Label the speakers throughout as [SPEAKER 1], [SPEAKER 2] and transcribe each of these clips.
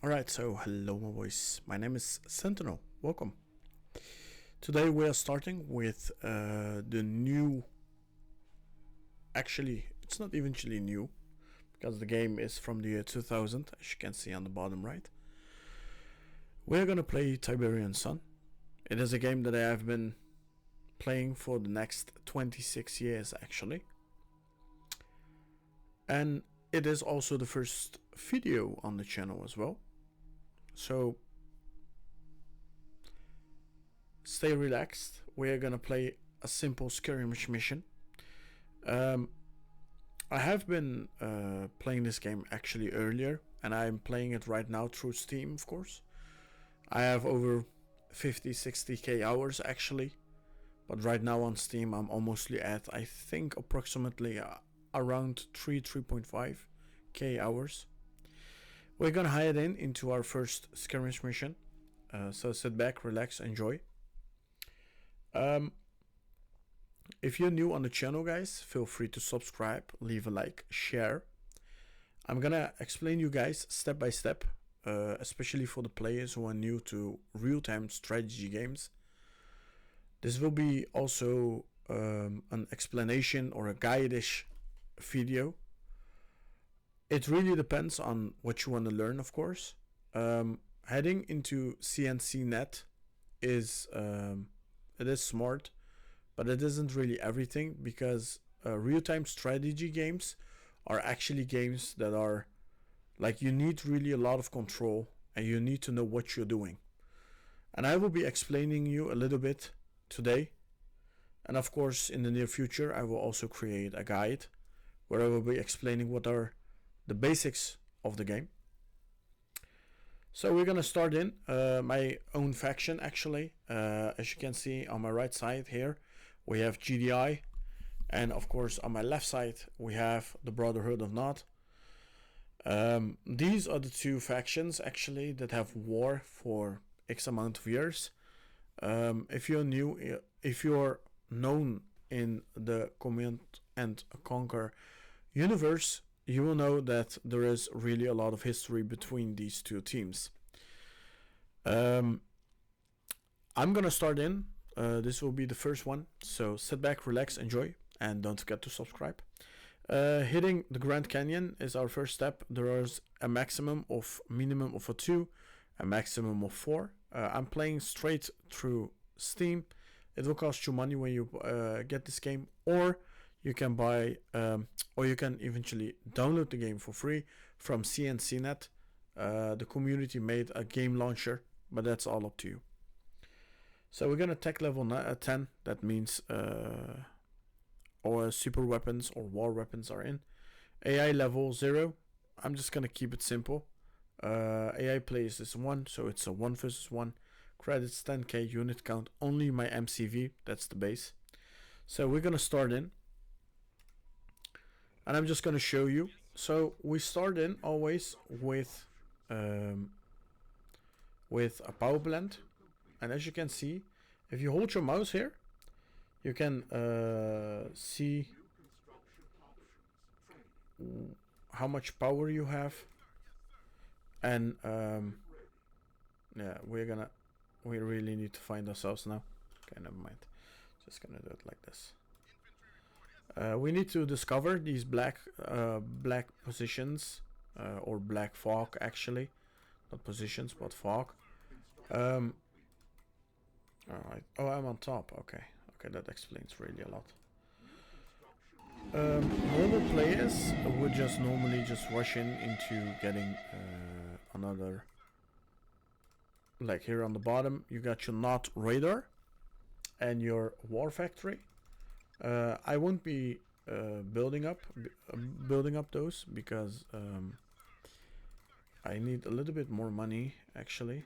[SPEAKER 1] Alright, so hello my boys, my name is Sentinel, welcome. Today we are starting with the new, actually it's not eventually new, because the game is from the year 2000, as you can see on the bottom right. We're gonna play Tiberian Sun. It is a game that I have been playing for the next 26 years actually. And it is also the first video on the channel as well. So stay relaxed. We're gonna play a simple skirmish mission. I have been playing this game actually earlier, and I'm playing it right now through Steam, of course. I have over 50-60k hours actually, but right now on Steam I'm almost at, I think, approximately around 3.5k hours. We're gonna head into our first skirmish mission. So sit back, relax, enjoy. If you're new on the channel, guys, feel free to subscribe, leave a like, share. I'm gonna explain you guys step by step, especially for the players who are new to real-time strategy games. This will be also an explanation or a guide-ish video. It really depends on what you want to learn, of course. Heading into CNCnet is it is smart, but it isn't really everything, because real-time strategy games are actually games that are like, you need really a lot of control and you need to know what you're doing. And I will be explaining you a little bit today, and of course in the near future I will also create a guide where I will be explaining what are the basics of the game. So we're gonna start in my own faction actually. As you can see on my right side here, we have GDI, and of course on my left side we have the Brotherhood of Nod. These are the two factions actually that have war for X amount of years. If you're new, if you're known in the Command and Conquer universe, you will know that there is really a lot of history between these two teams. I'm gonna start in. This will be the first one, so sit back, relax, enjoy, and don't forget to subscribe. Hitting the Grand Canyon is our first step. There is a minimum of a 2, a maximum of 4. I'm playing straight through Steam. It will cost you money when you get this game, or you can buy, or you can eventually download the game for free from CNCnet. The community made a game launcher, but that's all up to you. So we're gonna tech level 10. That means or super weapons or war weapons are in. AI level 0. I'm just gonna keep it simple. AI plays is 1, so it's a 1 versus 1. Credits 10k, unit count only my MCV, that's the base. So we're gonna start in, and I'm just gonna show you. So we start in always with a power blend, and as you can see, if you hold your mouse here, you can see how much power you have. And yeah, we really need to find ourselves now. Okay, never mind, just gonna do it like this. We need to discover these black positions, or black fog actually, not positions but fog. Alright, oh, I'm on top. Okay, that explains really a lot. Normal players would just normally rush into getting another, like here on the bottom you got your Not radar and your war factory. I won't be building up those, because I need a little bit more money actually,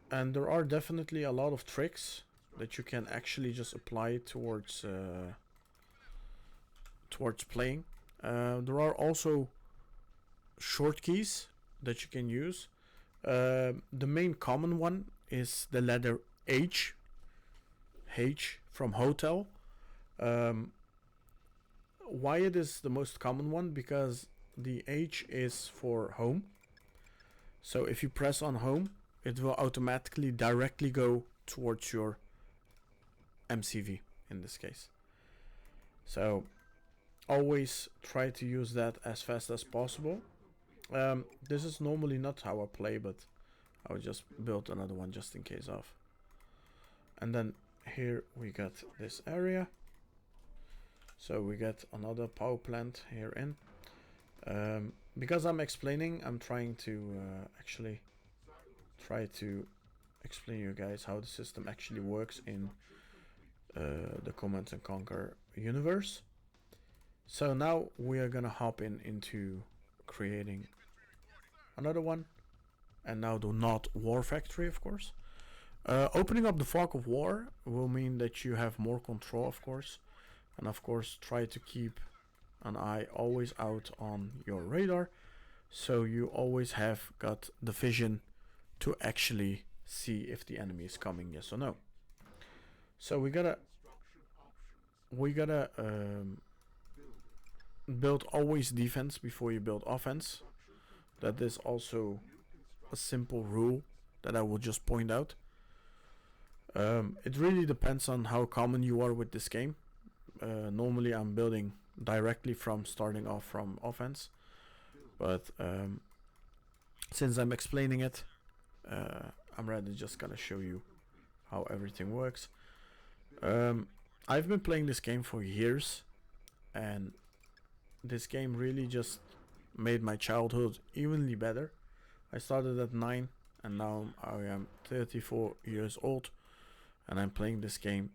[SPEAKER 1] and there are definitely a lot of tricks that you can actually just apply towards playing. There are also short keys that you can use. The main common one is the letter H from hotel. Why it is the most common one? Because the H is for home, So if you press on home, it will automatically directly go towards your MCV in this case. So always try to use that as fast as possible. This is normally not how I play, but I will just build another one just in case of. And then here we got this area. So we get another power plant here in. Because I'm explaining, I'm trying to actually try to explain you guys how the system actually works in the Command and Conquer universe. So now we are gonna hop into creating another one, and now the not war factory, of course. Opening up the Fog of War will mean that you have more control, of course, and of course try to keep an eye always out on your radar, so you always have got the vision to actually see if the enemy is coming, yes or no. So we gotta build always defense before you build offense. That is also a simple rule that I will just point out. It really depends on how common you are with this game. Normally I'm building directly from starting off from offense, but since I'm explaining it, I'm rather just gonna show you how everything works. I've been playing this game for years, and this game really just made my childhood evenly better. I started at 9 and now I am 34 years old, and I'm playing this game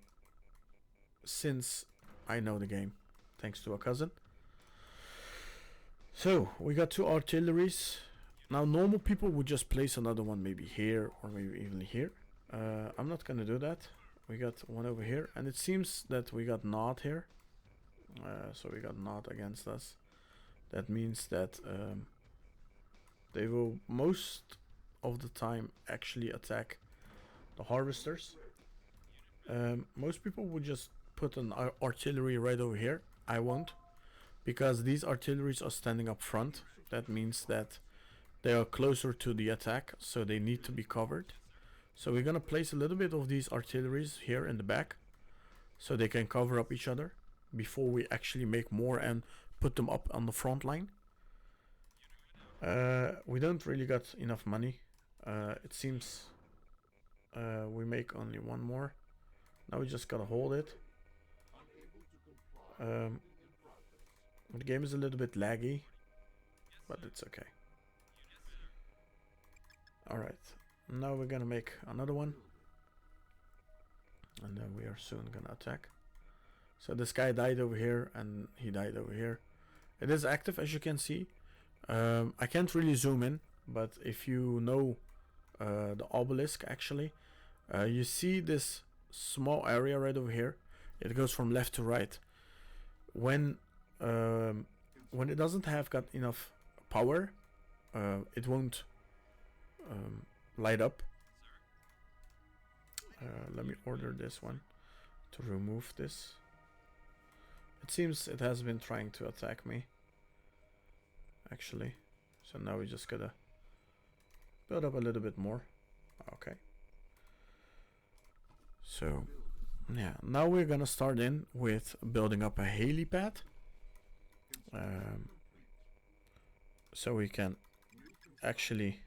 [SPEAKER 1] since I know the game, thanks to a cousin. So we got 2 artilleries. Now normal people would just place another one maybe here or maybe even here. I'm not gonna do that. We got one over here, and it seems that we got not here. So we got not against us. That means that they will most of the time actually attack the harvesters. Most people would just put an artillery right over here. I won't, because these artilleries are standing up front. That means that they are closer to the attack, so they need to be covered. So we're gonna place a little bit of these artilleries here in the back, so they can cover up each other before we actually make more and put them up on the front line. We don't really got enough money. It seems we make only one more. Now we just gotta hold it. The game is a little bit laggy, but it's okay. Alright, now we're gonna make another one, and then we are soon gonna attack. So this guy died over here and he died over here. It is active, as you can see. I can't really zoom in, but if you know the obelisk, actually, you see this small area right over here. It goes from left to right. When it doesn't have got enough power, it won't light up. Let me order this one to remove this. It seems it has been trying to attack me, actually. So now we just gotta build up a little bit more. Okay. So yeah, now we're gonna start in with building up a helipad. So we can actually...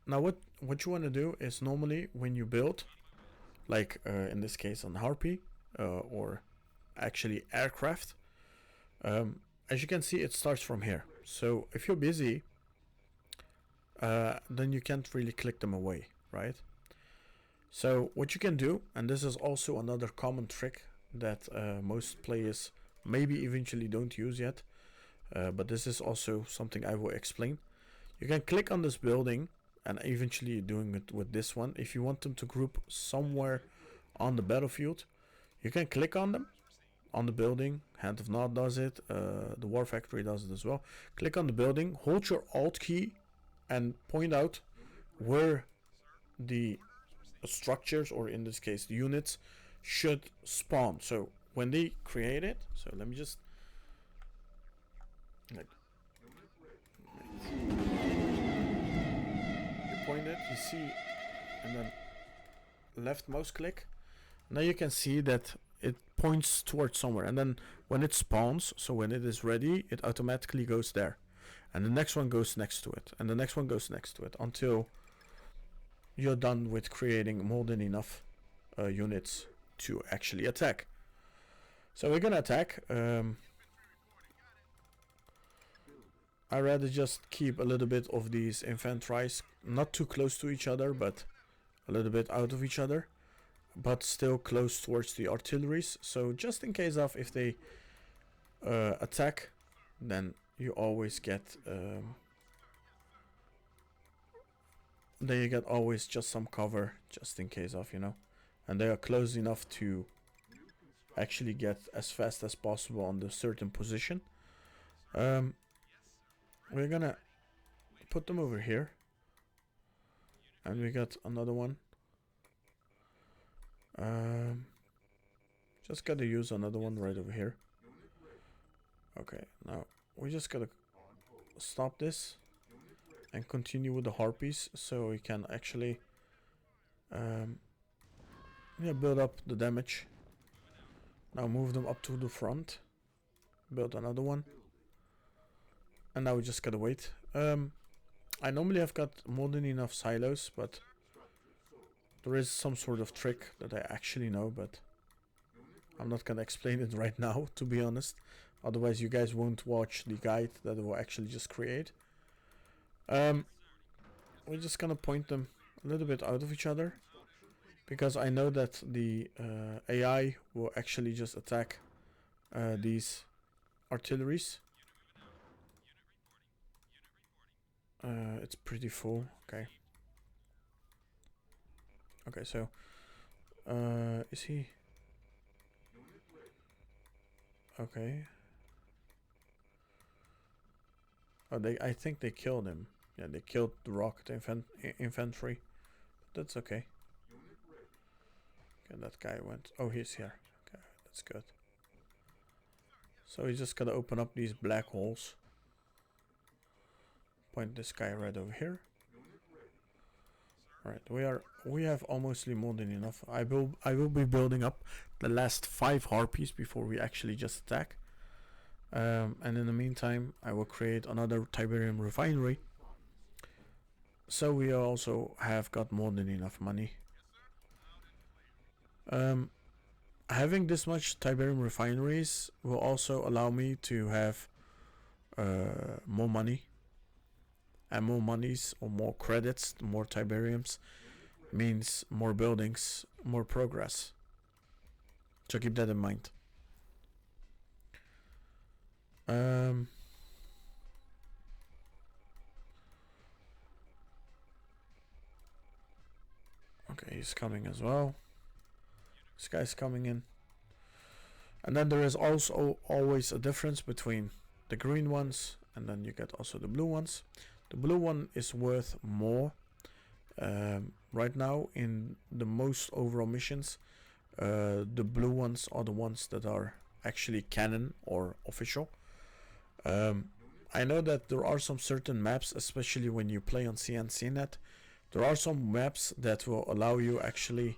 [SPEAKER 1] Now what you want to do is, normally when you build, like in this case on Harpy, or actually aircraft, as you can see, it starts from here. So if you're busy, then you can't really click them away, right? So what you can do, and this is also another common trick that most players maybe eventually don't use yet, but this is also something I will explain. You can click on this building, and eventually doing it with this one. If you want them to group somewhere on the battlefield, you can click on them, on the building. Hand of Nod does it, the War Factory does it as well. Click on the building, hold your Alt key, and point out where the structures, or in this case the units, should spawn. So when they create it, so let me just unit, you see, and then left mouse click. Now you can see that it points towards somewhere, and then when it spawns, so when it is ready, it automatically goes there, and the next one goes next to it, and the next one goes next to it, until you're done with creating more than enough units to actually attack. So we're gonna attack. I rather just keep a little bit of these infanteries not too close to each other, but a little bit out of each other, but still close towards the artilleries. So just in case of if they attack, then you always get then you get always just some cover, just in case of, you know, and they are close enough to actually get as fast as possible on the certain position. We're gonna put them over here, and we got another one. Just gotta use another one right over here. Okay, now we just gotta stop this and continue with the harpies, so we can actually build up the damage. Now move them up to the front, build another one, and now we just gotta wait. I normally have got more than enough silos, but there is some sort of trick that I actually know, but I'm not gonna explain it right now, to be honest. Otherwise you guys won't watch the guide that I will actually just create. We're just gonna point them a little bit out of each other, because I know that the AI will actually just attack these artilleries. It's pretty full. Okay. Okay, so is he? Okay. Oh, I think they killed him. Yeah, they killed the rocket infantry. That's okay. Okay, that guy went. Oh, he's here. Okay, that's good. So we just gotta open up these black holes. Point this guy right over here. Alright, we have almost more than enough. I will be building up the last 5 harpies before we actually just attack. And in the meantime, I will create another Tiberium refinery, so we also have got more than enough money. Having this much Tiberium refineries will also allow me to have more money, and more monies or more credits, more Tiberiums means more buildings, more progress. So keep that in mind. Okay, he's coming as well. This guy's coming in. And then there is also always a difference between the green ones, and then you get also the blue ones. The blue one is worth more right now in the most overall missions. The blue ones are the ones that are actually canon or official. I know that there are some certain maps, especially when you play on CNCnet, there are some maps that will allow you actually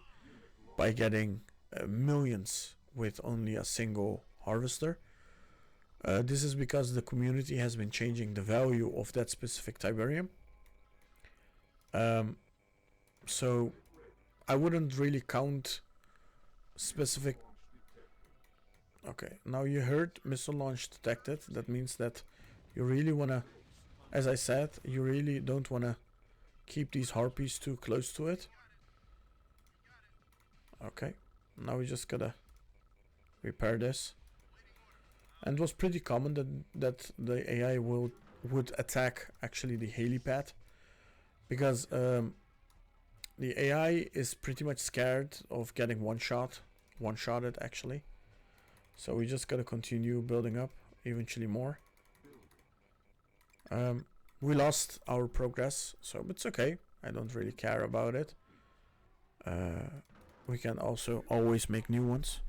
[SPEAKER 1] by getting millions with only a single harvester. This is because the community has been changing the value of that specific Tiberium. So I wouldn't really count specific. Okay, now you heard missile launch detected. That means that you really wanna, as I said, you really don't wanna keep these harpies too close to it. Okay, now we just gotta repair this. And it was pretty common that the AI would attack actually the helipad, because the AI is pretty much scared of getting one-shotted actually. So we just gotta continue building up eventually more. We lost our progress, so it's okay. I don't really care about it. We can also always make new ones.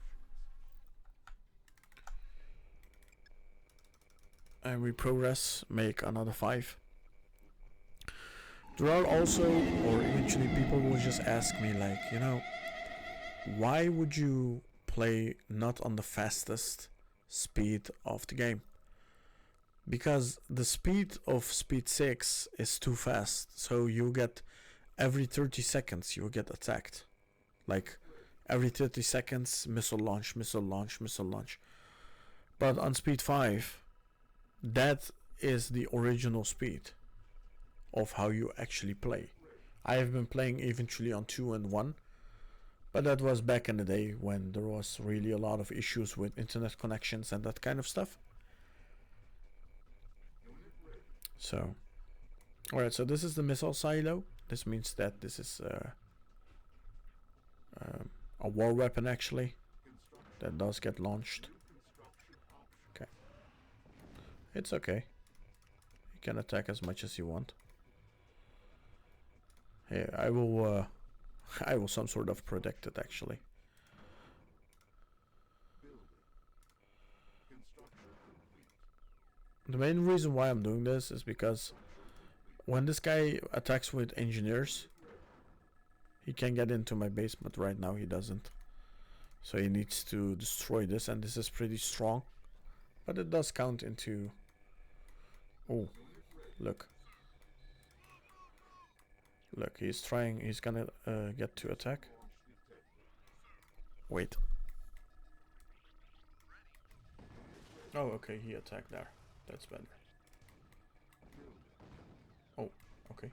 [SPEAKER 1] And we progress, make another 5. There are also, or eventually people will just ask me like, why would you play not on the fastest speed of the game? Because the speed of speed 6 is too fast, so you get every 30 seconds you get attacked. Like every 30 seconds, missile launch, missile launch, missile launch. But on speed 5, that is the original speed of how you actually play. I have been playing eventually on 2 and 1, but that was back in the day when there was really a lot of issues with internet connections and that kind of stuff. So, alright, so this is the missile silo. This means that this is a war weapon actually that does get launched. Okay. It's okay. You can attack as much as you want. Here, I will some sort of protect it actually. The main reason why I'm doing this is because when this guy attacks with engineers, he can get into my base, but right now he doesn't. So he needs to destroy this, and this is pretty strong. But it does count into... Oh, look. Look, he's gonna get to attack. Wait. Oh, okay, he attacked there. That's better. Oh, okay.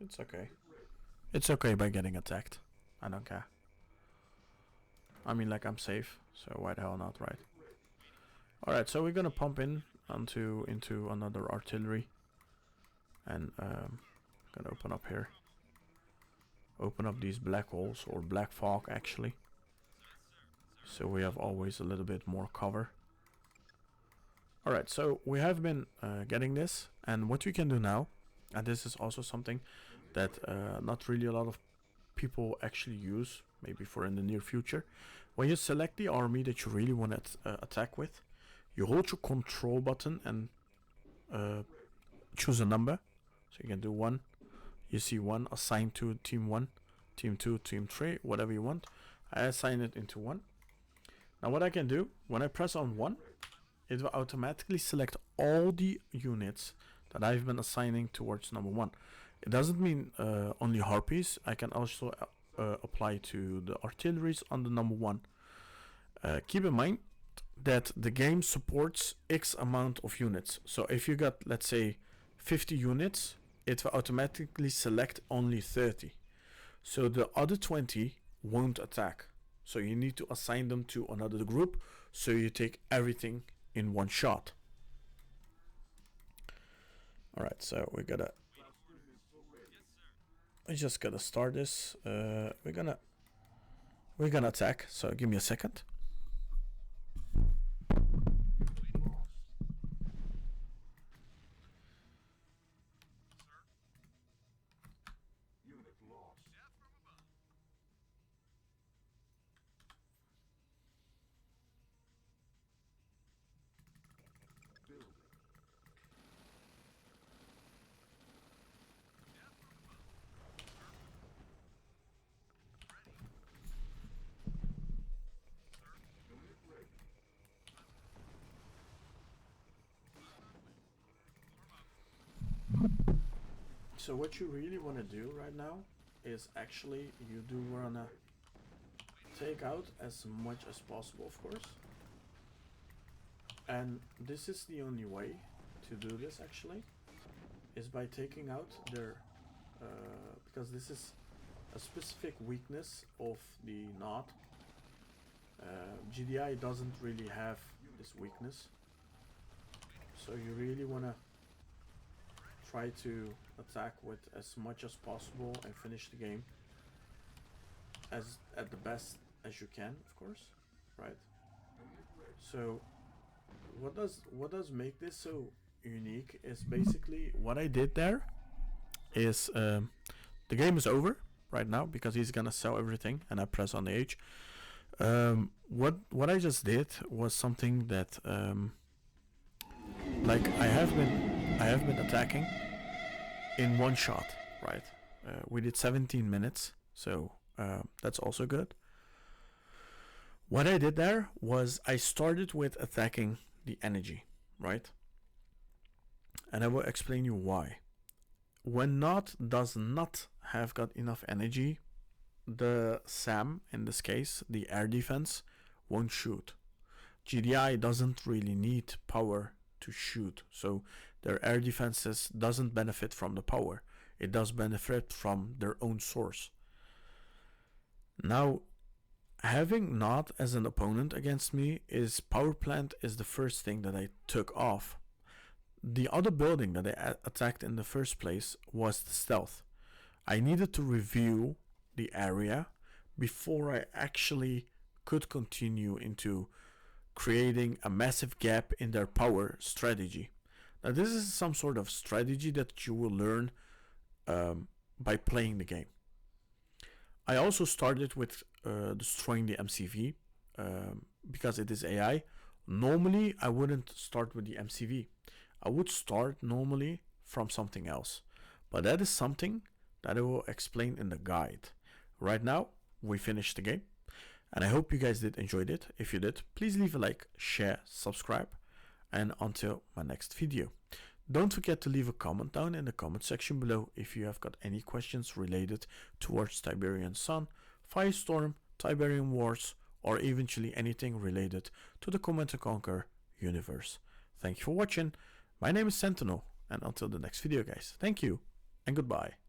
[SPEAKER 1] It's okay. It's okay by getting attacked. I don't care. I mean, like, I'm safe, so why the hell not, right? Alright, so we're gonna pump into another artillery. And gonna open up here. Open up these black holes, or black fog actually. So we have always a little bit more cover. Alright, so we have been getting this, and what we can do now, and this is also something that not really a lot of people actually use, maybe for in the near future. When you select the army that you really want to attack with, you hold your control button and choose a number. So you can do 1, you see 1, assign to team 1, team 2, team 3, whatever you want. I assign it into 1. Now what I can do, when I press on 1, it will automatically select all the units that I've been assigning towards number 1. It doesn't mean only harpies. I can also apply to the artilleries on the number 1. Keep in mind that the game supports X amount of units. So if you got, let's say, 50 units, it will automatically select only 30. So the other 20 won't attack. So you need to assign them to another group, so you take everything in one shot. Alright, so we just gotta start this. We're gonna attack, so give me a second. So what you really want to do right now is actually you do want to take out as much as possible, of course. And this is the only way to do this actually, is by taking out their, because this is a specific weakness of the knot. GDI doesn't really have this weakness. So you really want to try to attack with as much as possible and finish the game as at the best as you can, of course, right? So what does make this so unique is basically what I did there is the game is over right now because he's gonna sell everything, and I press on the H. What I just did was something that like I have been attacking in one shot, right? We did 17 minutes, so that's also good. What I did there was I started with attacking the energy, right? And I will explain you why. When Not does not have got enough energy, the SAM, in this case, the air defense, won't shoot. GDI doesn't really need power to shoot, so their air defenses doesn't benefit from the power. It does benefit from their own source. Now, having Not as an opponent against me, is power plant is the first thing that I took off. The other building that I attacked in the first place was the stealth. I needed to review the area before I actually could continue into creating a massive gap in their power strategy. Now, this is some sort of strategy that you will learn by playing the game. I also started with destroying the MCV because it is AI. Normally, I wouldn't start with the MCV. I would start normally from something else. But that is something that I will explain in the guide. Right now, we finished the game. And I hope you guys did enjoy it. If you did, please leave a like, share, subscribe. And until my next video. Don't forget to leave a comment down in the comment section below if you have got any questions related towards Tiberian Sun, Firestorm, Tiberian Wars, or eventually anything related to the Command & Conquer universe. Thank you for watching. My name is Sentinel, and until the next video, guys, thank you and goodbye.